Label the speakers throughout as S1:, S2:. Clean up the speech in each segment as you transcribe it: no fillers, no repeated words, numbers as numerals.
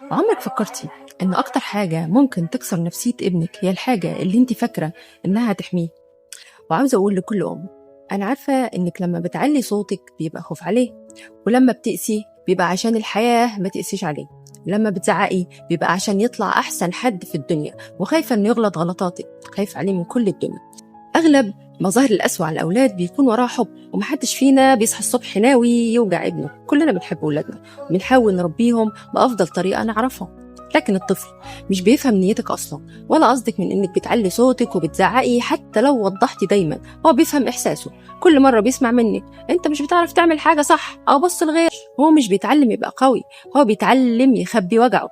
S1: عمرك فكرتي إن أكتر حاجة ممكن تكسر نفسية ابنك هي الحاجة اللي انت فاكرة إنها هتحميه؟ وعاوزة أقول لكل أم، أنا عارفة إنك لما بتعلي صوتك بيبقى خوف عليه، ولما بتقسي بيبقى عشان الحياة ما تقسيش عليه، لما بتزعقي بيبقى عشان يطلع أحسن حد في الدنيا، وخايفة إنه يغلط غلطاتك، خايفة عليه من كل الدنيا. أغلب مظاهر القسوة على الأولاد بيكون وراها حب، ومحدش فينا بيصحى الصبح ناوي يوجع ابنه. كلنا بنحب أولادنا وبنحاول نربيهم بأفضل طريقة نعرفها، لكن الطفل مش بيفهم نيتك أصلا ولا قصدك من إنك بتعلي صوتك وبتزعقي. حتى لو وضحتي دايما هو بيفهم إحساسه. كل مرة بيسمع منك أنت مش بتعرف تعمل حاجة صح أو بص لغير، هو مش بيتعلم يبقى قوي، هو بيتعلم يخبي وجعه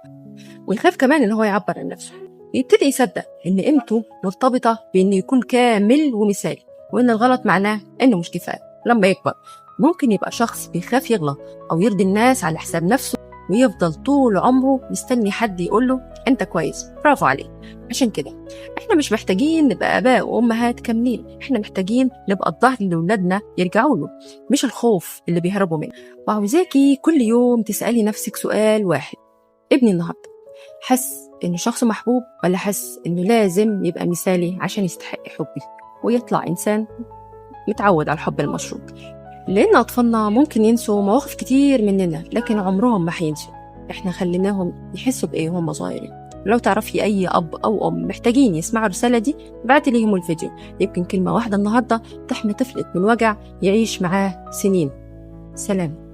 S1: ويخاف كمان إن هو يعبر عن نفسه. يبتدي يصدق إن قيمته مرتبطة بإنه يكون كامل ومثالي، وإن الغلط معناه إنه مش كفاية. لما يكبر ممكن يبقى شخص بيخاف يغلط أو يرضي الناس على حساب نفسه، ويفضل طول عمره مستني حد يقوله أنت كويس برافو عليك. عشان كده إحنا مش محتاجين نبقى آباء وأمهات كاملين، إحنا محتاجين نبقى الظهر اللي ولادنا يرجعوا له، مش الخوف اللي بيهربوا منه. وعاوزاكي كل يوم تسألي نفسك سؤال واحد: ابني النهارده حس إنه شخص محبوب، ولا حس إنه لازم يبقى مثالي عشان يستحق حبي ويطلع إنسان متعود على الحب المشروط؟ لأن أطفالنا ممكن ينسوا مواقف كتير مننا، لكن عمرهم ما هينسوا إحنا خليناهم يحسوا بإيه هم صغيرين. لو تعرفي أي أب أو أم محتاجين يسمعوا الرسالة دي، بعتي ليهم الفيديو. يمكن كلمة واحدة النهاردة تحمي طفلك من وجع يعيش معاه سنين. سلام.